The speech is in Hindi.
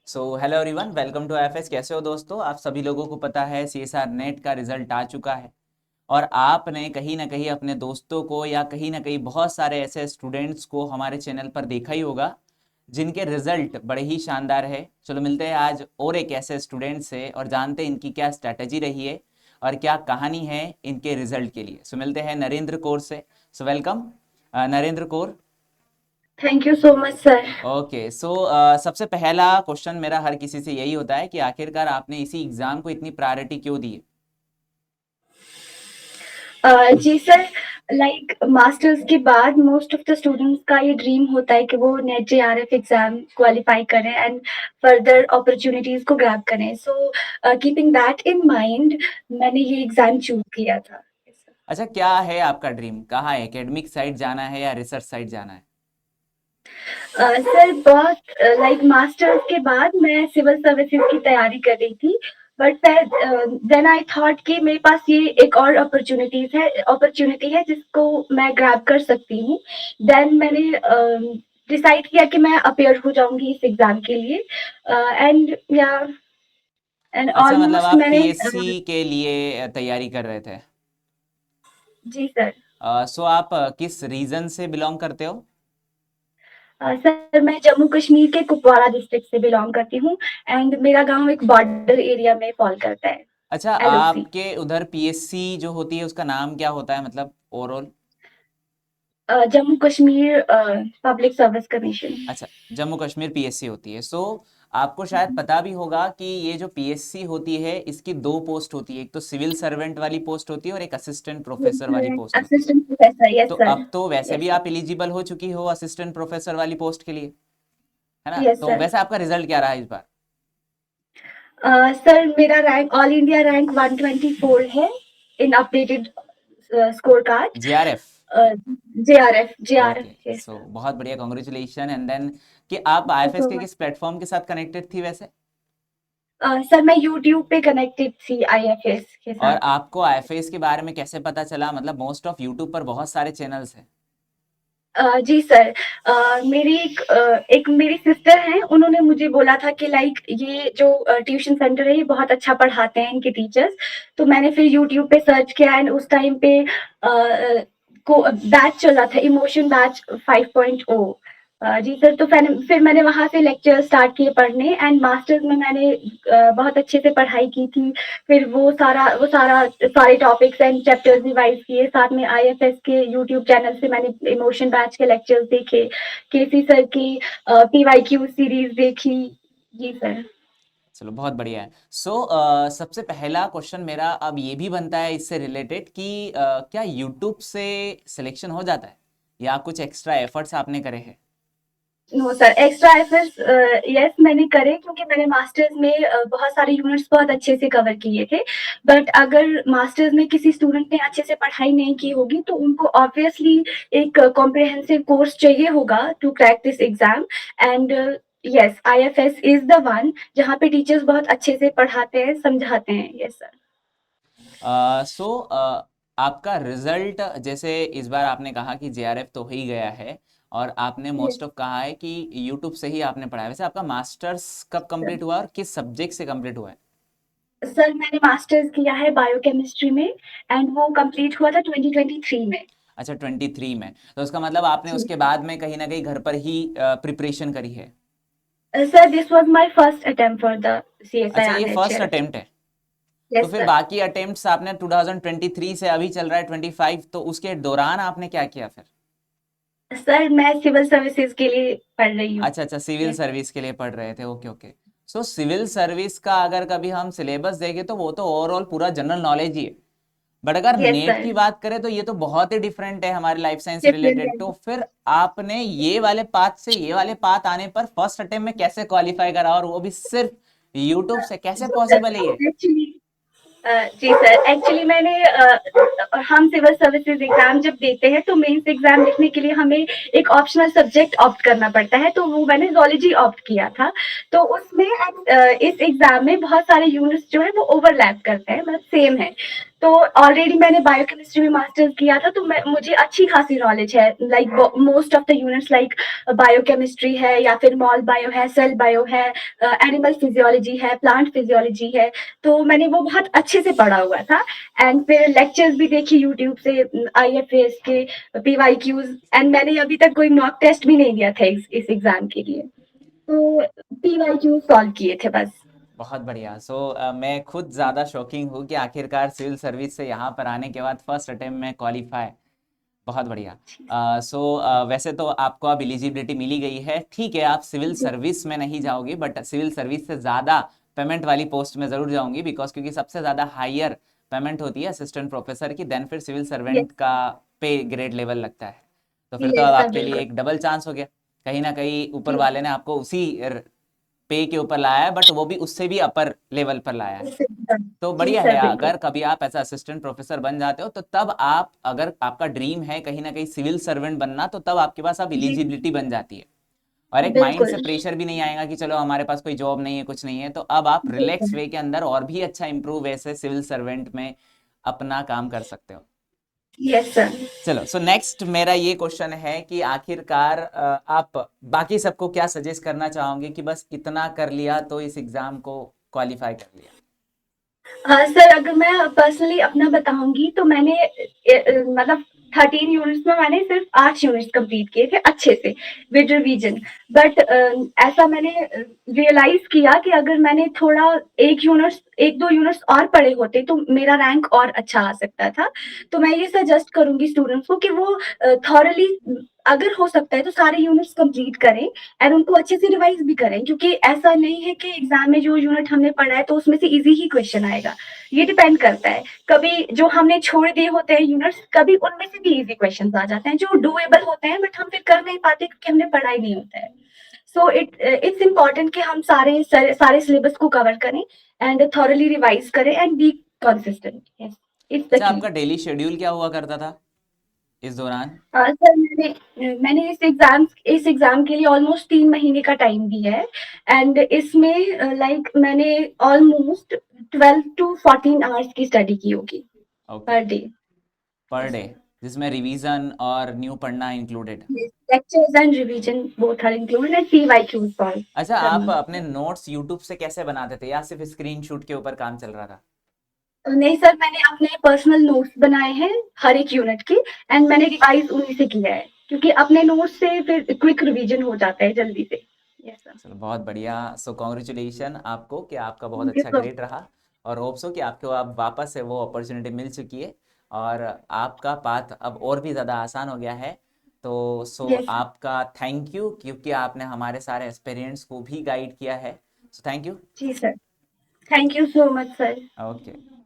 So hello everyone, welcome to IFS. कैसे हो दोस्तों? आप सभी लोगों को पता है सीएसआर नेट का रिजल्ट आ चुका है और आपने कहीं ना कहीं अपने दोस्तों को या कहीं ना कहीं बहुत सारे ऐसे स्टूडेंट्स को हमारे चैनल पर देखा ही होगा जिनके रिजल्ट बड़े ही शानदार है। चलो मिलते हैं आज और एक ऐसे स्टूडेंट से और जानते हैं इनकी क्या स्ट्रैटेजी रही है और क्या कहानी है इनके रिजल्ट के लिए। सो मिलते हैं नरेंद्र कौर से। So welcome Narendra Kaur. Thank you so much sir. Okay so सबसे पहला क्वेश्चन मेरा हर किसी से यही होता है कि आखिरकार आपने इसी एग्जाम को इतनी प्रायोरिटी क्यों दी है? जी सर, लाइक मास्टर्स के बाद मोस्ट ऑफ द स्टूडेंट्स का ये ड्रीम होता है कि वो नेट जेआरएफ एग्जाम क्वालिफाई करें एंड फर्दर अपॉर्चुनिटीज को ग्रैब करें। So keeping that in mind मैंने ये एग्जाम चूज किया था। अच्छा, क्या है आपका ड्रीम? कहाँ है? एकेडमिक साइड जाना है या रिसर्च साइड जाना है? सर बहुत लाइक मास्टर्स के बाद मैं सिविल सर्विसेज की तैयारी कर रही थी, बट देन आई थॉट कि मेरे पास ये एक और अपॉर्चुनिटी है जिसको मैं ग्रैब कर सकती हूँ। देन मैंने डिसाइड किया कि मैं अपेयर हो जाऊंगी इस एग्जाम के लिए एंड या एंड अच्छा, मतलब ऑलमोस्ट आप मैंने पीएससी के लिए तैयारी कर रहे थे। जी सर। सो आप किस रीजन से बिलोंग करते हो? सर मैं जम्मू कश्मीर के कुपवाड़ा डिस्ट्रिक्ट से बिलोंग करती हूँ एंड मेरा गांव एक बॉर्डर एरिया में फॉल करता है। अच्छा, एलओसी। आपके उधर पीएससी जो होती है उसका नाम क्या होता है, मतलब overall? Jammu Kashmir public service commission. अच्छा, जम्मू कश्मीर पीएससी होती है। सो आपको शायद पता भी होगा कि ये जो पीएससी होती है इसकी दो पोस्ट होती है, एक तो सिविल सर्वेंट वाली पोस्ट होती है और एक असिस्टेंट प्रोफेसर वाली पोस्ट होती है। असिस्टेंट प्रोफेसर, यस तो सर। अब तो वैसे भी यस सर। आप एलिजिबल हो चुकी हो असिस्टेंट प्रोफेसर वाली पोस्ट के लिए, है ना? यस तो सर। वैसे आपका रिजल्ट क्या रहा इस बार? सर मेरा रैंक ऑल इंडिया रैंक 124 है in updated score card. GRF? JRF JRF, okay, yes so sir. बहुत बढ़िया, कॉन्ग्रेचुलेशन। एंड देन कि आप थैंक यू आईएफएस सो के मच। किस प्लेटफॉर्म के साथ कनेक्टेड थी वैसे? सर मैं यूट्यूब पे कनेक्टेड थी आईएफएस के और साथ। आपको आईएफएस के बारे में कैसे पता चला? मतलब मोस्ट ऑफ यूट्यूब पर बहुत सारे चैनल्स हैं। जी सर। मेरी एक मेरी सिस्टर हैं, उन्होंने मुझे बोला था कि लाइक ये जो ट्यूशन सेंटर है ये बहुत अच्छा पढ़ाते हैं इनके टीचर्स। तो मैंने फिर यूट्यूब पे सर्च किया एंड उस टाइम पे को बैच चल रहा था, इमोशन बैच 5.0। जी सर, तो फिर मैंने वहां से लेक्चर स्टार्ट किए पढ़ने एंड मास्टर्स में मैंने बहुत अच्छे से पढ़ाई की थी। फिर वो सारा सारे टॉपिक्स एंड चैप्टर्स रिवाइज किए, साथ में आईएफएस के यूट्यूब चैनल से मैंने इमोशन बैच के लेक्चर्स देखे, केसी सर की पीवाईक्यू सीरीज देखी। जी सर। चलो बहुत बढ़िया है। सो सबसे पहला क्वेश्चन मेरा अब ये भी बनता है इससे रिलेटेड कि क्या यूट्यूब से सिलेक्शन हो जाता है या कुछ एक्स्ट्रा एफर्ट्स आपने करे हैं? No sir, extra efforts yes मैंने करे, क्योंकि मैंने मास्टर्स में बहुत सारे यूनिट्स बहुत अच्छे से कवर किए थे। बट अगर मास्टर्स में किसी स्टूडेंट ने अच्छे से पढ़ाई नहीं की होगी तो उनको ऑब्वियसली एक कॉम्प्रिहेंसिव कोर्स चाहिए होगा to crack this exam and yes IFS is the one जहाँ पे टीचर्स बहुत अच्छे से पढ़ाते हैं, समझाते हैं। Yes sir. सो आपका रिजल्ट, जैसे इस बार आपने कहा कि जेआरएफ तो हो ही गया है और आपने मोस्ट ऑफ कहा है कि यूट्यूब से ही आपने पढ़ा है। वैसे आपका मास्टर्स कब कंप्लीट हुआ और किस सब्जेक्ट से कंप्लीट हुआ है? सर मैंने मास्टर्स किया है बायोकेमिस्ट्री में एंड वो कंप्लीट हुआ था 2023 में। अच्छा, 23 में। तो उसका मतलब आपने जी उसके बाद में कहीं ना कहीं घर पर ही प्रिपरेशन करी है। Sir, this was my first attempt for the अच्छा, सीएसआईआर ये नेट फर्स्ट चेयर। अटेम्प्ट है? तो यस फिर सर। बाकी अटेम्प्ट्स आपने 2023 से अभी चल रहा है 25, तो उसके दौरान आपने क्या किया फिर? सर मैं सिविल सर्विसेज के लिए पढ़ रही हूँ। अच्छा अच्छा, सिविल यस सर। सर्विस के लिए पढ़ रहे थे। Okay okay. So civil service का अगर कभी हम सिलेबस देखें तो वो तो ओवरऑल पूरा जनरल नॉलेज ही है। बट अगर यस नेट सर। की बात करें तो ये तो बहुत ही डिफरेंट है हमारे लाइफ साइंस से डिफरेंट रिलेटेड। तो है। फिर आपने ये वाले पाथ से ये वाले पाथ आने पर फर्स्ट अटेम्प्ट में कैसे क्वालिफाई करा, और वो भी सिर्फ यूट्यूब से? कैसे पॉसिबल है ये? एक्चुअली जी सर, एक्चुअली हम सिविल सर्विसेज एग्जाम जब देते हैं तो मेंस एग्जाम लिखने के लिए हमें एक ऑप्शनल सब्जेक्ट ऑप्ट करना पड़ता है, तो वो मैंने जोलॉजी ऑप्ट किया था। तो उसमें इस एग्जाम में बहुत सारे यूनिट्स जो है वो ओवरलैप करते हैं, मतलब सेम है। तो ऑलरेडी मैंने बायोकेमिस्ट्री में मास्टर्स किया था, तो मुझे अच्छी खासी नॉलेज है, like most of the units like biochemistry है या फिर मॉल बायो है, सेल बायो है, एनिमल फिजियोलॉजी है, प्लांट फिजियोलॉजी है। तो मैंने वो बहुत अच्छे से पढ़ा हुआ था। एंड फिर लेक्चर्स भी देखी यूट्यूब से, IFAS के, PYQs। एंड मैंने अभी तक कोई मॉक टेस्ट भी नहीं दिया था इस एग्जाम के लिए, तो PYQ सॉल्व किए थे बस। बहुत बढ़िया। मैं खुद ज़्यादा शॉकिंग हूँ कि आखिरकार सिविल सर्विस से यहाँ पर आने के बाद फर्स्ट अटेम्प्ट में क्वालिफाई। बहुत बढ़िया। वैसे तो आपको अब एलिजिबिलिटी मिली गई है, ठीक है, आप सिविल सर्विस में नहीं जाओगे, बट सिविल सर्विस से ज़्यादा पेमेंट वाली पोस्ट में ज़रूर जाऊंगी, बिकॉज क्योंकि सबसे ज़्यादा हायर पेमेंट होती है असिस्टेंट प्रोफेसर की, देन फिर सिविल सर्वेंट यस का पे ग्रेड लेवल लगता है। तो फिर तो अब यस सर, आपके लिए बिल्कुल। एक डबल चांस हो गया। कहीं ना कहीं ऊपर जी वाले ने आपको उसी पे के ऊपर लाया है, बट वो भी उससे भी अपर लेवल पर लाया है। तो जी बढ़िया है। सर, बिल्कुल। अगर कभी आप ऐसा असिस्टेंट प्रोफेसर बन जाते हो, तो तब आप, अगर आपका ड्रीम है कहीं ना कहीं सिविल सर्वेंट बनना, तो तब आपके पास अब जी एलिजिबिलिटी बन जाती है, और एक माइंड बिल्कुल। से प्रेशर भी नहीं आएगा कि चलो हमारे पास कोई जॉब नहीं है, कुछ नहीं है। तो अब आप जी रिलैक्स सर। वे के अंदर और भी अच्छा इंप्रूव ऐसे सिविल सर्वेंट में अपना काम कर सकते हो। Yes sir. चलो, नेक्स्ट मेरा ये क्वेश्चन है कि आखिरकार आप बाकी सबको क्या सजेस्ट करना चाहोगे कि बस इतना कर लिया तो इस एग्जाम को क्वालिफाई कर लिया? हाँ सर, अगर मैं पर्सनली अपना बताऊंगी तो मैंने मतलब 13 यूनिट्स में मैंने सिर्फ 8 यूनिट्स कंप्लीट किए थे अच्छे से विद रिवीजन। बट ऐसा मैंने रियलाइज किया कि अगर मैंने थोड़ा एक दो यूनिट्स और पढ़े होते तो मेरा रैंक और अच्छा आ सकता था। तो मैं ये सजेस्ट करूंगी स्टूडेंट्स को कि वो थॉरली, अगर हो सकता है तो सारे यूनिट्स कंप्लीट करें एंड उनको अच्छे से रिवाइज भी करें, क्योंकि ऐसा नहीं है कि एग्जाम में जो यूनिट हमने पढ़ा है तो उसमें से इजी ही क्वेश्चन आएगा। ये डिपेंड करता है, कभी जो हमने छोड़ दिए होते हैं यूनिट्स, कभी उनमें से भी इजी क्वेश्चंस आ जाते हैं जो डूएबल होते हैं, बट हम फिर कर नहीं पाते क्योंकि हमने पढ़ा ही नहीं होता है। सो इट्स इम्पॉर्टेंट कि हम सारे सिलेबस को कवर करें एंड थॉरली रिवाइज करें and be consistent. Yes, it's the अच्छा, की। आपका डेली शेड्यूल क्या हुआ करता था इस दौरान? सर, मैंने इस एग्जाम के लिए ऑलमोस्ट 3 महीने का टाइम दिया है। एंड इसमें लाइक मैंने ऑलमोस्ट 12 to 14 आवर्स की स्टडी की होगी okay. Per day. Per day, जिसमें रिवीजन और न्यू पढ़ना included? Lectures and revision both are included एंड PYQ सॉल्व अच्छा, आप करना। अपने नोट्स यूट्यूब से कैसे बनाते थे, या सिर्फ स्क्रीनशॉट के ऊपर काम चल रहा था? नहीं सर, मैंने अपने पर्सनल नोट्स बनाए हैं हर एक यूनिट के, एंड मैंने रिवाइज उन्हीं से किया है, क्योंकि अपने नोट्स से फिर क्विक रिवीजन हो जाता है जल्दी से। Yes sir. चलो, बहुत बढ़िया। कॉन्ग्रेचुलेशन आपको कि आपका बहुत थैंक यू अच्छा सो ग्रेड रहा, और होप्स हो कि आपको अब वापस से वो अपॉर्चुनिटी मिल चुकी है, और आपका पाथ अब और भी ज़्यादा आसान हो गया है। तो यस सर। आपका थैंक यू, क्योंकि आपने हमारे सारे एस्पिरेंट्स को भी गाइड किया है। Thank you. जी sir. Thank you so much sir. Okay.